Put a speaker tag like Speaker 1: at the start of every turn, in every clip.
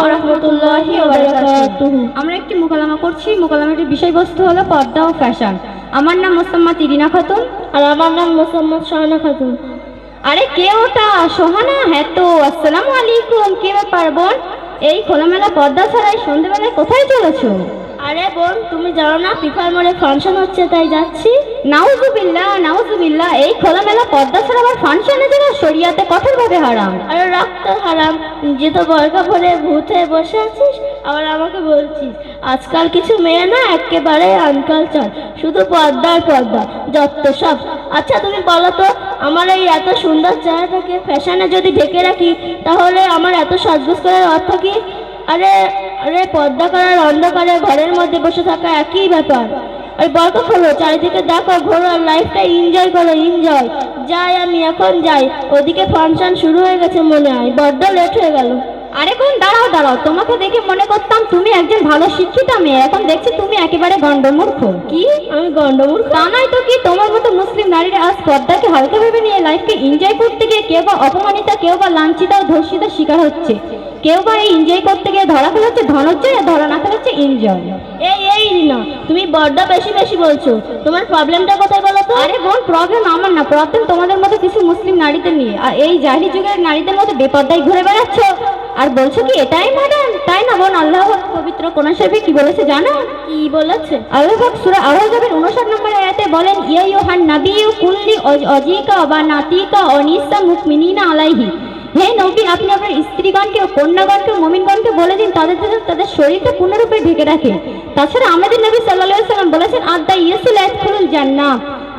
Speaker 1: ওয়া রাহমাতুল্লাহি ওয়া বারাকাতুহু। আমরা একটি মোকালামা করছি। মোকালামাটির বিষয়বস্তু হলো পর্দা ও ফ্যাশন। আমার নাম মোসাম্মদ ইরিনা খাতুন।
Speaker 2: আর আমার নাম মোসাম্মদ শাহানা খাতুন।
Speaker 1: আরে কে ওটা? সোহানা? হ্যাঁ তো, আসসালামু আলাইকুম। কি ব্যাপার বোন, এই খোলামেলা পর্দা ছাড়াই সন্ধ্যেবেলায় কোথায় চলেছো?
Speaker 2: আরে বোন, তুমি জানো না পিফার মোড়ে ফাংশন হচ্ছে, তাই যাচ্ছি।
Speaker 1: নাউজুবিল্লাহ নাউজুবিল্লাহ, এই খোলামেলা পর্দা ছাড়া আবার ফাংশনে যাওয়া শরিয়াতে কঠোরভাবে হারাম।
Speaker 2: আরে রক্ত হারাম, যে তো বরকা পরে ভূত হয়ে বসে আছিস, আবার আমাকে বলছিস। আজকাল কিছু মেয়ে না একেবারে আনকালচার, শুধু পর্দা আর পর্দা, যত সব। আচ্ছা তুমি বলো তো, আমার এই এত সুন্দর চেহারাটাকে ফ্যাশনে যদি ঢেকে রাখি, তাহলে আমার এত সাজগোজ করার অর্থ কি? আরে আরে পর্দা করার অন্ধকারে ঘরের মধ্যে বসে থাকা একই ব্যাপার। আর বরকা খোলো, চারিদিকে দেখো, ঘোরো, আর লাইফটা এনজয় করো, এনজয়। যাই, আমি এখন যাই। ওদিকে ফাংশন শুরু হয়ে গেছে মনে হয়, বড্ড লেট হয়ে গেল।
Speaker 1: আরে বোন দাঁড়াও দাঁড়াও, তোমাকে দেখে মনে করতাম তুমি একজন ভালো শিক্ষিত মেয়ে, এখন দেখছি তুমি একেবারে গন্ডমূর্খ।
Speaker 2: কি? আমি গন্ডমূর্খ?
Speaker 1: তা নয় তো কি, তোমার মতো মুসলিম নারীরা আজ পর্দাকে হালকা ভেবে নিয়ে লাইফকে এনজয় করতে গিয়ে কেউ বা অপমানিতা, কেউ বা লাঞ্ছিত ও ধর্ষিতার শিকার হচ্ছে। কেউ বা এই এনজয় করতে গিয়ে ধরা ফেলেছে ধনঞ্জয়, আর ধরা না ফেলেছে এনজয়।
Speaker 2: এই রিনা, তুমি বড্ড বেশি বেশি বলছো। তোমার প্রবলেমটা কোথায় বলো তো?
Speaker 1: আরে বোন, প্রবলেম আমার না, প্রবলেম তোমাদের মতো কিছু মুসলিম নারীদের নিয়ে। আর এই জাহিলি যুগের নারীদের মতো বেপর্দায় ঘুরে বেড়াচ্ছ আর বলছো কি এটাই মডার্ন। তাই না বোন? আল্লাহ পাক পবিত্র কোরআন শরীফে কি বলেছে জানো?
Speaker 2: কি বলেছে?
Speaker 1: আল্লাহ পাক সূরা আহজাবের 59 নম্বর আয়াতে বলেন, ইয়া আইয়ুহান নাবিয়্যু কুল্লি আজওয়াজিকা ওয়া নাতিকা ওয়া নিসা মুমিনিনা আলাইহি। হে নবী, আপনি আপনার স্ত্রীগণকে ও কন্যাগণকে, মুমিনগণকে বলে দিন তাদের জন্য তাদের শরীরকে পূর্ণরূপে ঢেকে রাখে। তাছাড়া আমাদের নবী সাল্লাল্লাহু আলাইহি সাল্লাম বলেছেন, আদা ইয়াসুল আদখুলুল জান্নাহ।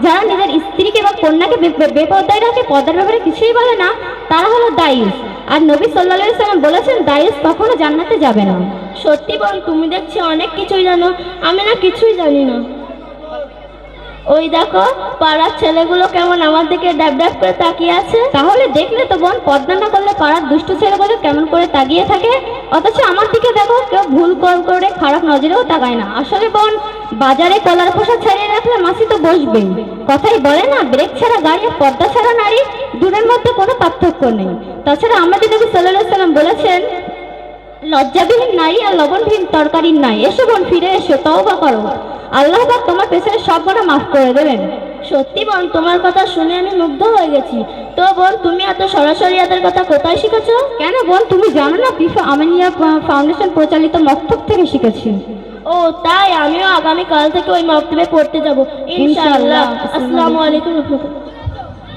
Speaker 1: যারা নিজের স্ত্রীকে বা কন্যাকে বেপর্দায় রাখে, পর্দার ব্যাপারে কিছুই বলে না, তারা হলো দায়ুস। আর নবী সাল্লাল্লাহু আলাইহি সাল্লাম বলেছেন, দায়ুস কখনো জান্নাতে যাবে না।
Speaker 2: সত্যি বোন, তুমি দেখছি অনেক কিছুই জানো, আমি না কিছুই জানি না। ওই দেখো, পাড়ার ছেলেগুলো কেমন আমার দিকে ড্যাব ড্যাব করে তাকিয়ে আছে।
Speaker 1: তাহলে দেখলে তো বোন, পর্দা না করলে পাড়ার দুষ্ট ছেলেগুলো কেমন করে তাকিয়ে থাকে, অথচ আমার দিকে দেখো কেউ ভুল করে খারাপ নজরেও তাকায় না। আসলে বোন, বাজারে কলার খোসা ছাড়িয়ে রাখলে মাছি তো বসবেই। কথাই বলে না, ব্রেক ছাড়া গাড়ি আর পর্দা ছাড়া নারী, দুটোর মধ্যে কোনো পার্থক্য নেই। তাছাড়া আমাদের নবী সাল্লাল্লাহু আলাইহি সাল্লাম বলেছেন, লজ্জাবিহীন নারী আর লবণবিহীন তরকারির নাই। এসো বোন, ফিরে এসো, তওবা করো, আল্লাহ পাক তোমার পেছনে সব গুনাহ মাফ করে দেবেন।
Speaker 2: সত্যি বোন, তোমার কথা শুনে আমি মুগ্ধ হয়ে গেছি। তো বোন, তুমি এত সরাসরি এদের কথা কোথায় শিখেছো?
Speaker 1: কেন বোন, তুমি জানো না? ফিফা আমিনিয়া ফাউন্ডেশন পরিচালিত মক্তব থেকে শিখেছি।
Speaker 2: ও তাই? আমিও আগামীকাল থেকে ওই মক্তবে পড়তে যাব ইনশাআল্লাহ। আসসালামু আলাইকুম।